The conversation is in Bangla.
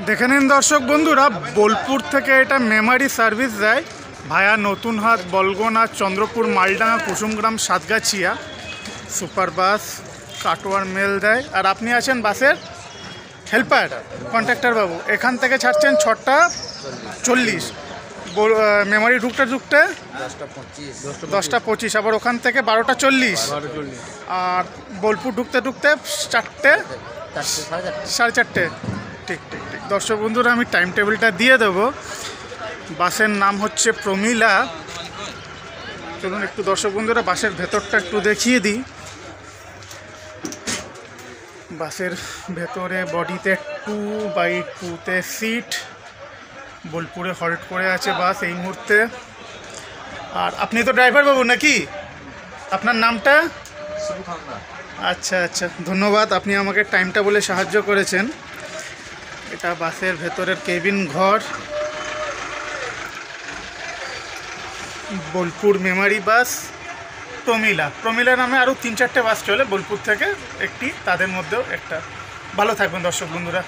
দেখে নিন দর্শক বন্ধুরা, বোলপুর থেকে এটা মেমারি সার্ভিস দেয় ভায়া নতুনহাট, বলগোনা, চন্দ্রপুর, মালডাঙ্গা, কুসুমগ্রাম, সাতগাছিয়া। সুপার বাস কাটোয়ার মেল দেয়। আর আপনি আছেন বাসের হেল্পার, কন্ট্রাক্টর বাবু। এখান থেকে ছাড়ছেন 6:40, মেমারি ঢুকতে 10:25, আবার ওখান থেকে 12:40, আর বোলপুর ঢুকতে 4:30। ঠিক। দর্শক বন্ধুরা, আমি টাইম টেবিলটা দিয়ে দেবো। বাসের নাম হচ্ছে প্রমিলা। চলুন একটু দর্শক বন্ধুরা বাসের ভেতরটা একটু দেখিয়ে দিই। বাসের ভেতরে বডিতে 2x2 সিট। বোলপুরে হল্ট করে আছে বাস এই মুহূর্তে। আর আপনি তো ড্রাইভার বাবু নাকি? আপনার নামটা? আচ্ছা, ধন্যবাদ, আপনি আমাকে টাইমটা বলে সাহায্য করেছেন। এটা বাসের ভেতরের কেবিন ঘর। বোলপুর মেমারি বাস প্রমিলা নামে আরও 3-4টে বাস চলে বোলপুর থেকে, একটি তাদের মধ্যেও একটা। ভালো থাকবেন দর্শক বন্ধুরা।